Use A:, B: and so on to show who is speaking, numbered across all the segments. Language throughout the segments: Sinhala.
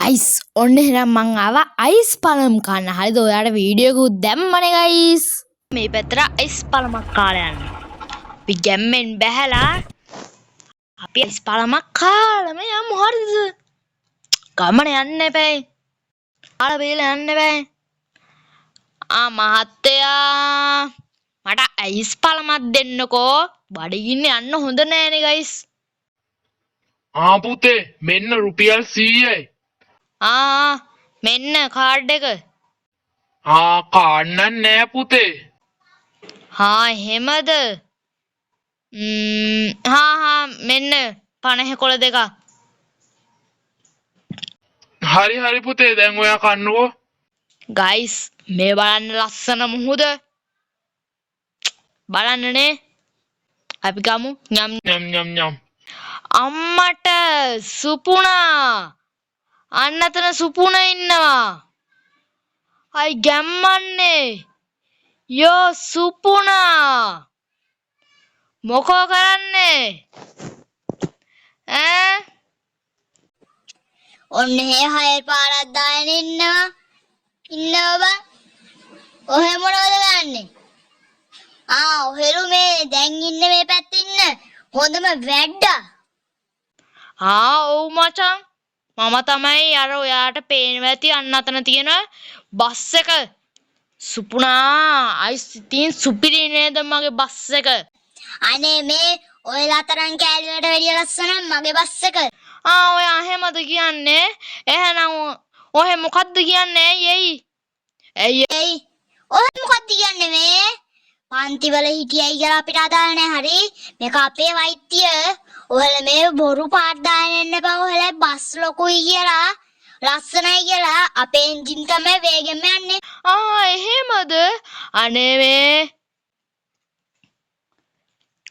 A: අයිස් ඔන්න එහෙනම් මං ආවා අයිස් පළම් කන්න. හරිද? ඔයාලට වීඩියෝ එකකුත් දැම්මනේ ගයිස්. මේ පැත්තට අයිස් පළමක් කාලා යන්න. අපි ගැම්මෙන් බැහැලා අපි අයිස් පළමක් කාලම යමු. හරිද? ගමන යන්න එපා. ආලා බේලා යන්න බෑ. මහත්තයා මට අයිස් පළමක් දෙන්නකෝ. බඩගින්න යන්න හොඳ නෑනේ ගයිස්.
B: පුතේ මෙන්න රුපියල් 100යි.
A: මෙන්න කාඩ් එක.
B: කාඩ් නෑ පුතේ.
A: එහෙමද? මෙන්න 50 කොළ දෙක.
B: හරි පුතේ දැන් ඔයා කන්නකෝ.
A: ගයිස් මේ බලන්න ලස්සන මුහුද. බලන්නනේ. අපි ගමු.
B: යම්.
A: අම්මට සුපුණා. අන්න අතන සුපුණ ඉන්නවා. අයි ගැම්මන්නේ. යෝ සුපුණා. මොකෝ කරන්නේ?
C: ඔන්න හය පාරක් දාගෙන ඉන්නවා බං. ඔහෙ මොනවද ගන්නෙ? ඔහෙලු මේ දැන් ඉන්නේ මේ පැත්තේ ඉන්න හොඳම වැඩ්ඩා.
A: ඔව් මචං. මම තමයි අර ඔයාට පේනවා ඇති අන්න අතන තියෙන බස් එක. සුපුණා අයිස් ඉතින් සුපිරි නේද මගේ බස් එක?
C: අනේ මේ ඔයලා තරම් කෑලි වලට වැඩිය ලස්සන මගේ බස් එක.
A: ඔයා එහෙමද කියන්නේ? එහෙනම් ඔහෙ මොකද්ද කියන්නේ? ඇයි?
C: ඔය මොකද්ද කියන්නේ මේ? පන්ති වල හිටියයි කියලා අපිට අදාළ නැහැ. හරි මේක අපේ වෛද්‍ය. ඔයාලා මේ බොරු පාට දාගෙන ඉන්න බා. ඔයාලා බස් ලොකුයි කියලා ලස්සනයි කියලා අපේ එන්ජින් තමයි වේගෙම යන්නේ.
A: එහෙමද? අනේ මේ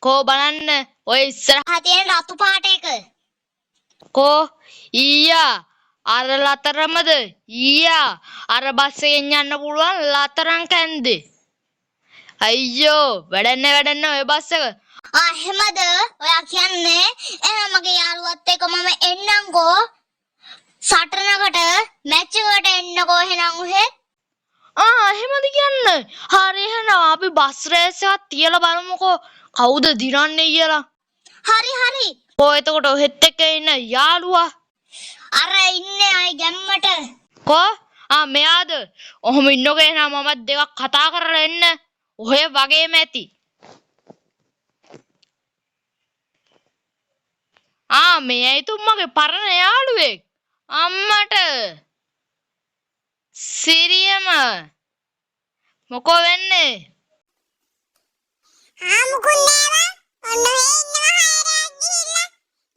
A: කෝ බලන්න ඔය ඉස්සරහා
C: තියෙන රතු පාට එක.
A: කෝ ඊයා අර ලතරමද? ඊයා අර බස් එකෙන් යන්න පුළුවන් ලතරම් කැන්දේ. අයියෝ වැඩන්නේ ඔය බස් එක.
C: එහෙමද? ඔයා කියන්නේ එහෙනම් මගේ යාළුවත් එක්ක මම එන්නම්කෝ. සටනකට මැච් එකට එන්නකෝ එහෙනම් ඔහෙ.
A: එහෙමද කියන්නේ? හරි එහෙනම් අපි බස් රේස් එකක් තියලා බලමුකෝ කවුද දිනන්නේ කියලා.
C: හරි.
A: එතකොට ඔහෙත් එක්ක ඉන්න යාළුවා
C: අර ඉන්නේ අය ගැම්මට.
A: කෝ? මෙයාද? ඔහොම ඉන්නකෝ එහෙනම් මමත් දෙකක් කතා කරලා එන්න. ඔය වගේම ඇති. මේ තුම්මගේ පරණ යාළුවෙක්. අම්මට සිරියම මොකෝ වෙන්නේ?
C: මුකුත් නෑ බං. ඔන්න මේ ඉන්නවා හයරයක් ගිහිල්ලා.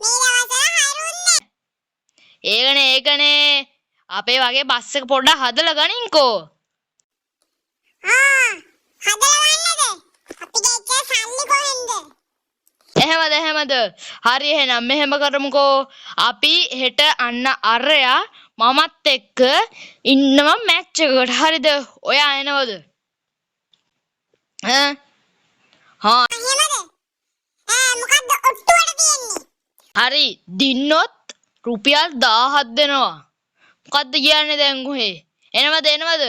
C: මේ දවස්වල හරුන්නේ.
A: ඒකනේ අපේ වගේ බස් එක පොඩ්ඩක් හදලා ගනින්කෝ.
C: හදලා ගන්නද? අපි ගෙච්ච සල්ලි කොහෙන්ද?
A: එහෙමද? හරි එහෙනම් මෙහෙම කරමුකෝ. අපි හෙට අන්න අරයා මමත් එක්ක ඉන්නවා මැච් එකකට. හරිද? ඔයා එනවද?
C: එහෙමද? මොකද්ද ඔට්ටුවට තියෙන්නේ?
A: හරි දින්නොත් රුපියල් 1000ක් දෙනවා. මොකද්ද කියන්නේ දැන් ඔහේ? එනවද?
C: 1000ක් දෙනවද?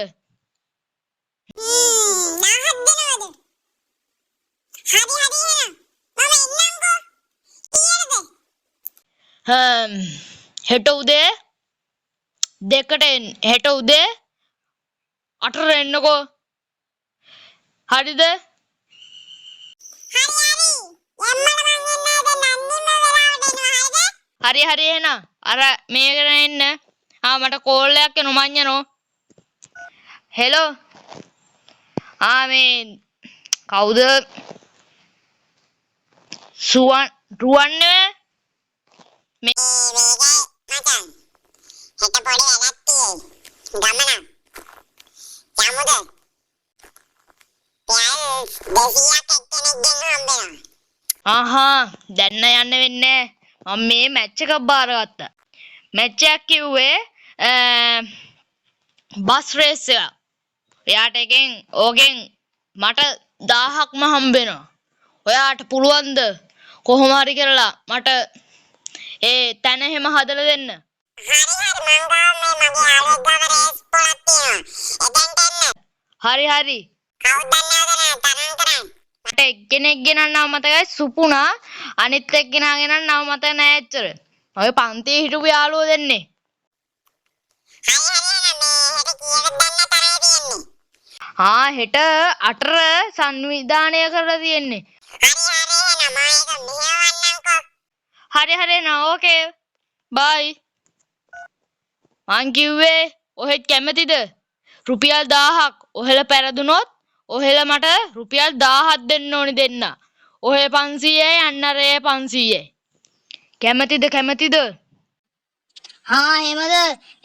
C: හරි එහෙනම් මම එන්නම්කෝ. කීයටද?
A: හෙට උදේ 2ට එන්න. හෙට උදේ 8ට එන්නකෝ. හරිද? හරි එහෙනම් අර මේකට එන්න. මට කෝල් එකක් එනවා මං යනවා. හෙලෝ. මේ කවුද? රුවන් නේ?
C: මචං හෙට පොඩි වැඩක් තියෙයි. ගමන. යමුද? රුපියල් 200ක් එක්කෙනෙක්ගෙන් හම්බෙනවා.
A: දැන්න යන්න වෙන්නේ. මම මේ මැච් එකක් බාරගත්තා. මැච් එකක් කිව්වේ බස් රේස් එක. එයාට ඕකෙන් මට 1000ක්ම හම්බෙනවා. ඔයාට පුළුවන්ද කොහොම හරි කරලා මට ඒ තැන එහෙම හදලා දෙන්න?
C: හරි මං ගාව
A: හරි හරි. මට එක්කෙනෙක් ගෙනන්න නම මතකයි සුපුණා. අනිත් එක්කෙනා ගෙනන්න නම මතක නෑ ඇත්තට. ඔය පන්තියේ හිටපු යාළුවෝ දෙන්නේ. හෙට 8 සංවිධානය කරලා තියෙන්නේ. හරි නෝ ඕකේ. බයි. මං කිව්වේ ඔහෙත් කැමතිද? රුපියල් 1000ක් ඔහෙල පෙරදුනොත් ඔහෙල මට රුපියල් 1000ක් දෙන්න ඕනි දෙන්න. ඔහෙ 500යි අන්නරේ 500යි. කැමතිද?
C: එහෙමද?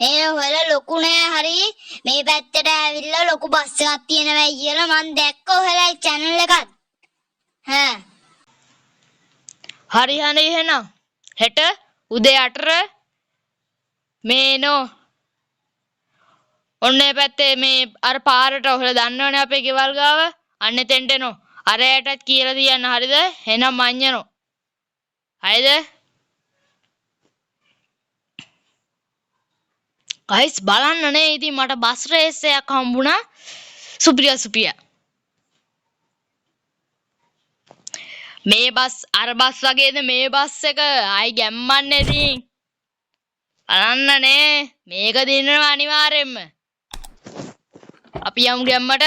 C: මේ හොල ලොකු නෑ හරි. මේ පැත්තට ඇවිල්ලා ලොකු බස් එකක් තියෙනවා කියලා මං දැක්ක ඔයාලගේ channel එකත්.
A: හරි එහෙනම්. හෙට උදේ 8 මේනෝ. ඔන්න ඒ පැත්තේ මේ අර පාරට ඔයාලා දන්නවනේ අපේ ගෙවල් ගාව. අන්න එතෙන්ට එනෝ. අර ඇටත් කියලා තියන්න හරිද? එහෙනම් මං යනෝ. හරිද? ගයිස් බලන්න නේ ඉතින් මට බස් රේස් එකක් හම්බුණා. සුපිරියා. මේ බස් අර බස් වගේද මේ බස් එක ආයි ගැම්මන්නේ ඉතින්. බලන්න නේ මේක දිනනවා අනිවාර්යෙන්ම. අපි යමු ගැම්මට.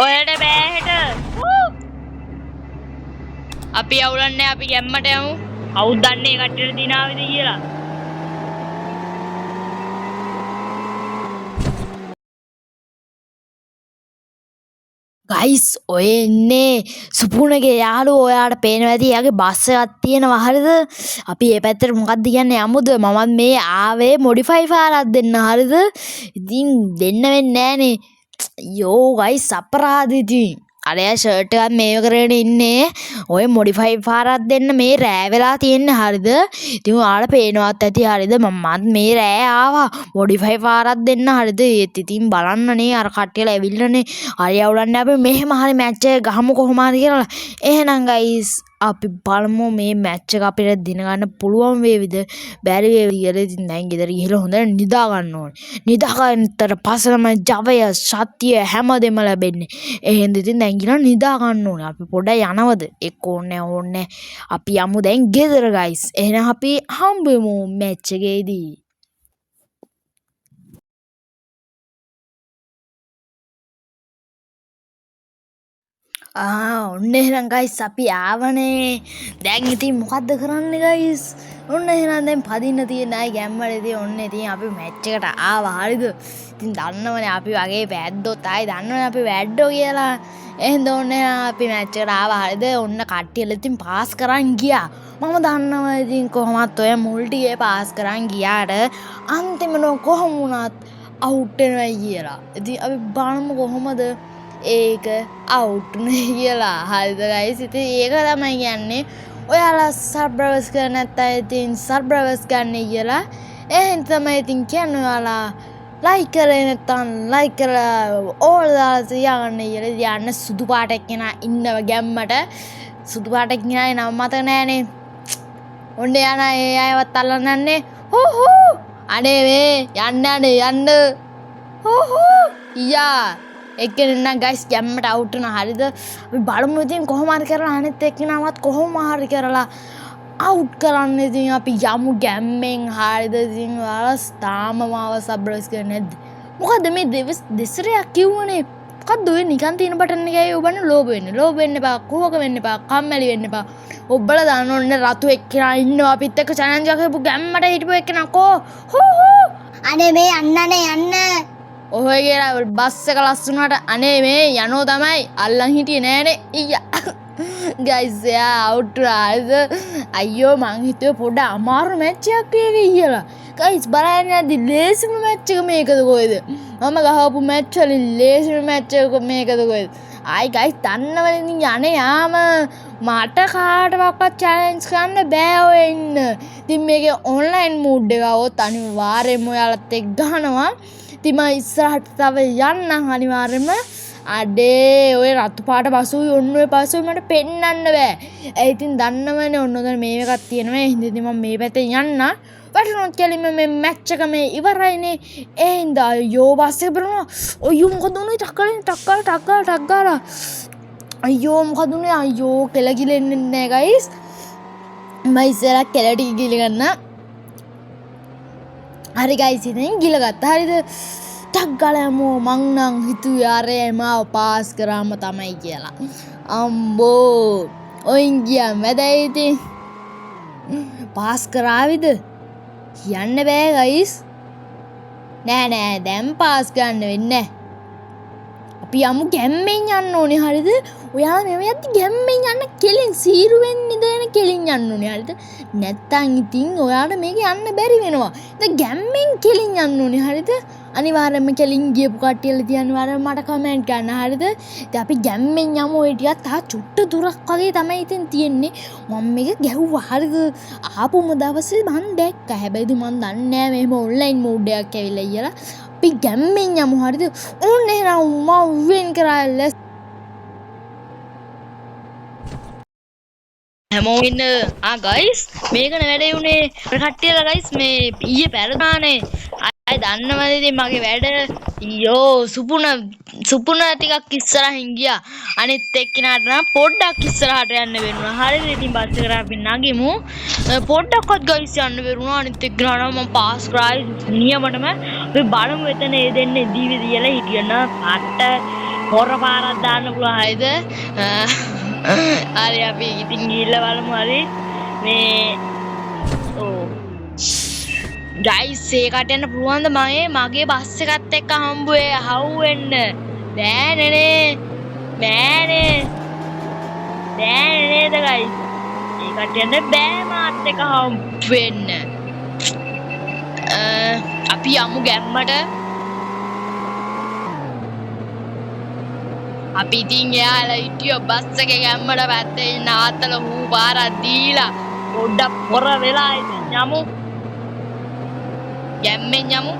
A: ඔයාලට බෑ හෙට. අපි අවුලන්නේ අපි ගැම්මට යමු. කවුද දන්නේ කට්ටියට දිනාවිද කියලා. ගයිස් ඔය එන්නේ සුපුණගේ යාළුවෝ ඔයාලට පේනවා ඇති එයාගේ බස් එකක් තියෙනවා හරිද අපි මේ පැත්තට මොකක්ද කියන්නේ යමුද මමත් මේ ආවේ මොඩිෆයි පාරක් දෙන්න හරිද ඉතින් දෙන්න වෙන්නේ නැහනේ යෝ ගයිස් අපරාධ ඉතින් අරයා ෂර්ට් එකත් මේව කරගෙන ඉන්නේ ඔය මොඩිෆයි පාරක් දෙන්න මේ රෑ වෙලා තියෙන්නේ හරිද ඉතින් ඔයාලට පේනවත් ඇති හරිද මමත් මේ රෑ ආවා මොඩිෆයි පාරක් දෙන්න හරිද ඒත් ඉතින් බලන්නනේ අර කට්ටියලා ඇවිල්ලානේ හරි අවුලන්නේ අපි මෙහෙම හරි මැච් එක ගහමු කොහොම හරි කියලා එහෙනම් ගයිස් අපි බලමු මේ මැච් එක අපිට දින ගන්න පුළුවන් වේවිද බැරි වේවිද කියලා ඉතින් දැන් ගෙදර ගිහලා හොඳට නිදා ගන්න ඕනේ නිදා ගන්නතර පස්සේ තමයි ජවය සත්‍ය හැමදේම ලැබෙන්නේ එහෙනම් ඉතින් දැන් ගිහලා නිදා ගන්න ඕනේ අපි පොඩ්ඩක් යනවද එක්ක ඕනේ අපි යමු දැන් ගෙදර ගයිස් එහෙනම් අපි හම්බෙමු මැච් එකේදී ඔන්න එහෙනම් ගයිස් අපි ආවනේ දැන් ඉතින් මොකද්ද කරන්නේ ගයිස් ඔන්න එහෙනම් දැන් පදින්න තියෙන අය ගැම්මට ඉතින් ඔන්න ඉතින් අපි මැච් එකට ආවා හරිද ඉතින් දන්නවනේ අපි වගේ වැද්දොත් ආයි දන්නවනේ අපි වැද්දෝ කියලා එහෙනම් ඔන්න අපි මැච් එකට ආවා හරිද ඔන්න කට්ටියලා ඉතින් පාස් කරන් ගියා මම දන්නවා ඉතින් කොහොමත් ඔය මුල් ටිකේ පාස් කරන් ගියාට අන්තිමට කොහොම වුණත් අවුට් වෙනවා කියලා ඉතින් අපි බලමු කොහොමද ඒක අවුට් නේ කියලා හරිද ගයිස් ඉතින් ඒක තමයි කියන්නේ ඔයාලා සබ්ස්ක්‍රයිබ් කරලා නැත්නම් ඉතින් සබ්ස්ක්‍රයිබ් ගන්න කියලා එහෙනම් තමයි ඉතින් කියන්නේ ඔයාලා ලයික් කරේ නැත්නම් ලයික් කරලා ඕල් දාලා තියාගන්න කියලා යන්න සුදු පාටක් කෙනා ඉන්නව ගැම්මට සුදු පාටක් කෙනා නම මතක නෑනේ ඔන්න යන ඒ අයවත් අල්ලන්නන්නේ හෝ අනේ මේ යන්න හෝ යා එක්කෙනෙක් ගයිස් ගැම්මට අවුට් වෙනවා හරිද අපි බලමු ඉතින් කොහොම හරි කරලා අනිත් එක්කෙනාවත් කොහොම හරි කරලා අවුට් කරන්න ඉතින් අපි යමු ගැම්මෙන් හරිද ඉතින් ඔයාලා තාම මාව සබ්ස්ක්‍රයිබ් කරන්නේ නැද්ද මොකද්ද මේ දෙසරයක් කිව්වනේ මොකද්ද ඔය නිකන් තියෙන බටන් එකයි ඔබන්න ලෝභ වෙන්න එපා කෝක වෙන්න එපා කම්මැලි වෙන්න එපා ඔබලා දාන්න ඕනේ රතු එක්කෙනා ඉන්නවා අපිත් එක්ක චැලන්ජ් එකක් කරපු ගැම්මට හිටපු එක්කෙනා කෝ හෝ
C: අනේ මේ යන්නනේ
A: ඔහොය කියලා බස් එක ලස්සනට අනේ මේ යනෝ තමයි අල්ලන් හිටියේ නෑනේ ඊයා ගයිස් යා අවුට් රයිද අයියෝ මං හිතුවේ පොඩ අමාරු මැච් එකක් වේවි කියලා ගයිස් බලන්න යද්දි ලේසිම මැච් එක මේකද කොහෙද මම ගහපු මැච් වලින් ලේසිම මැච් එක මේකද කොහෙද ආයි ගයිස් දන්නවනේ ඉතින් යන්නේ යාම මට කාටවත් චැලෙන්ජ් කරන්න බෑ ඔය ඉන්න ඉතින් මේකේ ඔන්ලයින් මූඩ් එක આવොත් අනිවාර්යයෙන්ම ඔයාලත් එක්ක ගහනවා ඉතින් මම ඉස්සරහට තව යන්නම් අනිවාර්යයෙන්ම අඩේ ඔය රතු පාට පසුයි ඔන්න ඔය පසුයි මට පෙන්නන්න බෑ ඒ ඉතින් දන්නවනේ ඔන්න ඔතන මේ එකක් තියෙනවා ඒ හින්දා ඉතින් මම මේ පැත්තෙන් යන්න වැටුණොත් කෙලින්ම මේ මැච් එක මේ ඉවරයිනේ. ඒ හින්දා අයියෝ බස් එක බලනවා. අයියෝ මොකද උනේ? ටක් ගාලා. අයියෝ මොකද උනේ? අයියෝ කෙල ගිලෙන්නේ නැහැ ගයිස්. මම ඉස්සරහ කෙල ටික ගිල ගන්න. හරි ගයිස් ඉතින් ගිල ගත්තා. හරිද? ටක් ගාලා යමු. මං නම් හිතුවේ ආරේ මාව පාස් කරාම තමයි කියලා. අම්බෝ ඔයින් ගියා මැදයි ඉතින් පාස් කරාවිද කියන්න බෑ ගයිස්. නෑ දැන් පාස් ගන්න වෙන්නේ නැහැ. අපි යමු ගැම්මෙන් යන්න ඕනේ. හරිද? ඔයාලා මෙව යද්දි ගැම්මෙන් යන්න කෙලින් සීරුවෙන් ඉඳගෙන කෙලින් යන්න ඕනේ. හරිද? නැත්තම් ඉතින් ඔයාලට මේක යන්න බැරි වෙනවා. ඉතින් ගැම්මෙන් කෙලින් යන්න ඕනේ. හරිද? අනිවාර්යයෙන්ම කෙලින් ගියපු කට්ටියලා තියන්න අනිවාර්යයෙන්ම මට කමෙන්ට් කරන්න. හරිද? ඉතින් අපි ගැම්මෙන් යමු. ඒ ටිකක් තා චුට්ට දුරක් වගේ තමයි ඉතින් තියෙන්නේ. මම මේක ගැහුවා. හරිද? ආපුම දවසේ මම දැක්කා. හැබැයි මම දන්නේ නෑ මෙහෙම ඔන්ලයින් මෝඩ් එකක් ඇවිල්ලා කියලා. අපි ගැම්මෙන් යමු. හරිද? ඕන්න එහෙනම් මම වෙන් කරලා හැමෝම ඉන්න ගයිස් මේකන වැඩේ උනේ කට්ටියලා ගයිස් මේ ඊයේ පැරදානේ අය දන්නවද ඉතින් මගේ වැඩ ඊයෝ සුපුන ටිකක් ඉස්සරහින් ගියා අනිත් එක්කිනාට නම් පොඩ්ඩක් ඉස්සරහට යන්න වෙනවා හරිද ඉතින් බස් එකට අපි නගිමු පොඩ්ඩක්වත් ගයිස් යන්න වෙරුණා අනිත් එක්කිනාට මම පාස් කරා නියමටම අපි බලමු එතන ඒ දෙන්නේ දීවි දියලා හිටියන පාට හොර පාරක් දාන්න පුළුවන් හරිද හරි අපි ඉතින් ගිහිල්ලා බලමු හරි මේ ගයිස් ඒකට යන්න පුළුවන්ද මගේ බස් එකත් එක්ක හම්බුවේ හවුවෙන්න බෑනේ නේද ගයිස් ඒකට යන්න බෑ මාත් එක්ක හම්බෙන්න අපි යමු ගැම්මට අපි ඉතින් එයාලා හිටියෝ බස් එකේ ගැම්මට පැත්තේ නවත්තලා හූ පාරක් දීලා පොඩ්ඩක් පොර වෙලා ඉතින් යමු ගැම්මෙන් යමු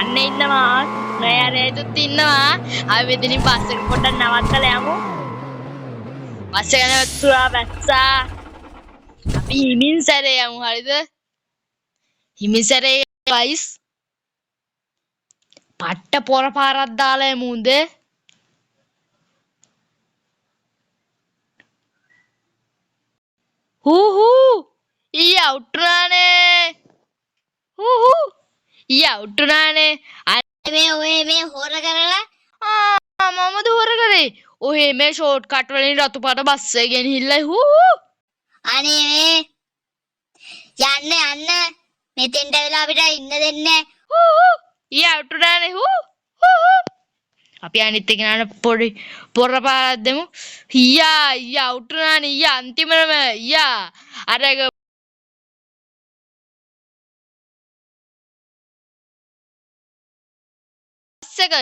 A: අන්න ඉන්නවා නෑරේතුත් ඉන්නවා අපි මෙතනින් බස් එක පොඩ්ඩක් නවත්තලා යමු බස් එක නවත්තුවා බැස්සා අපි හිමින් සැරේ යමු හරිද හිමින් සැරේ ගයිස් පට්ට පොර පාරක් දාලා යමුද හූ ඊයා උට්ටුනානේ
C: මේ ඔය මේ හොර කරලා
A: මමද හොර කරේ ඔහේ මේ ෂෝට් කට් වලින් රතු පාට බස් එක ගෙනහිල්ලා
C: අනේ මේ යන්න මෙතෙන්ට වෙලා අපිට ඉන්න දෙන්නේ
A: ඊයා උට්ටුනානේ අපි අනිත් එක්කනට පොඩි පොර පාරක් දෙමු ඊයා උට්ටුනානේ ඊයා අන්තිමටම ඊයා අරක එක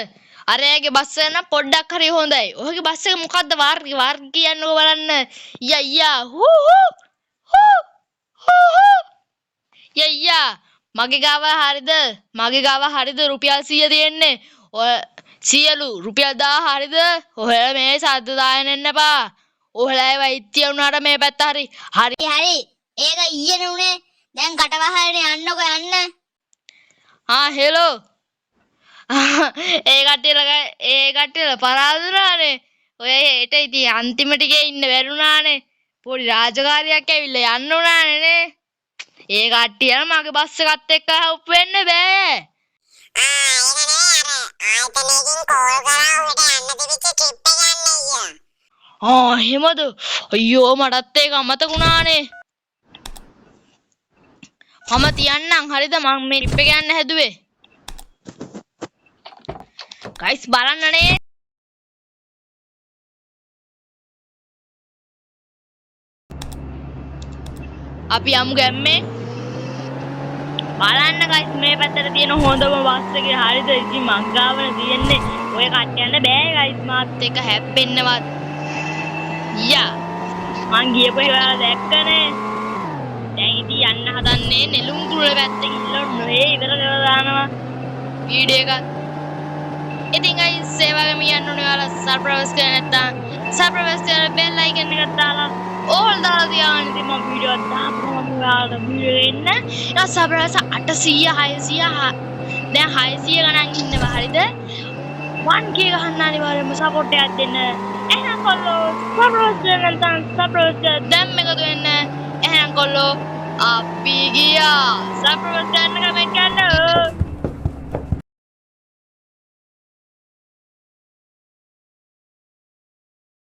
A: අරයාගේ බස් එක නම් පොඩ්ඩක් හරි හොඳයි. ඔහුගේ බස් එක මොකද්ද වාර්ග කියන්නකෝ බලන්න. යා මගේ ගාව හරිද රුපියල් 100 තියෙන්නේ. ඔය 100 රුපියල් 1000 හරිද? ඔයාලා මේ සද්ද දාගෙන එන්න එපා. ඔයාලා වෛද්‍ය වුණාට මේ පැත්ත හරි.
C: ඒක ඊයේ නුනේ. දැන් කට වහගෙන යන්නකෝ යන්න.
A: හෙලෝ ඒ කට්ටියලා පරාදුනානේ ඔය හෙට ඉතින් අන්තිම ටිකේ ඉන්න බැරුණානේ පොඩි රාජකාරියක් ඇවිල්ලා යන්න උනානේ නේ ඒ කට්ටියලා මගේ බස් එකත් එක්ක help වෙන්න බෑ එහෙමද අයියෝ මටත් ඒක අමතක වුණානේ මම තියන්නම් හරිද මම මේ ට්‍රිප් එක යන්න හැදුවේ guys බලන්නනේ අපි යමු ගැම්මේ බලන්න guys මේ පැත්තට තියෙන හොඳම බස් එකේ හරිද ඉතින් මං ගාවන තියෙන්නේ ඔය කට්ට යන්න බෑ guys මාත් එක හැප්පෙන්නවත් මං ගියපු වෙලාව දැක්කනේ දැන් ඉතින් යන්න හදන්නේ නෙළුම් කුරුල පැත්තේ ඉල්ල නොවේ ඉවර කරලා දානවා වීඩියෝ එකක් ඉතින් guys ඒ වගේම යන්න ඕනේ ඔයාලා සබ්ස්ක්‍රයිබ් කරලා නැත්නම් සබ්ස්ක්‍රයිබ් කරලා බෙල් අයිකන් එක දාලා ඕල් දාලා තියාගෙන ඉතින් මම වීඩියෝ එකක් දාපුවම ඔයාලට වීඩියෝ එන්න. ඊට සබ්ස්ක්‍රයිබර්ස් 800 600 දැන් 600 ගණන් ඉන්නවා හරිද? 1k ගහන්න අනිවාර්යයෙන්ම සපෝට් එකක් දෙන්න. එහෙනම් කොල්ලෝ සබ්ස්ක්‍රයිබර්ස් දැන් එකතු වෙන්න. එහෙනම් කොල්ලෝ අපි ගියා. සබ්ස්ක්‍රයිබ් කරන්න කමෙන්ට් කරන්න.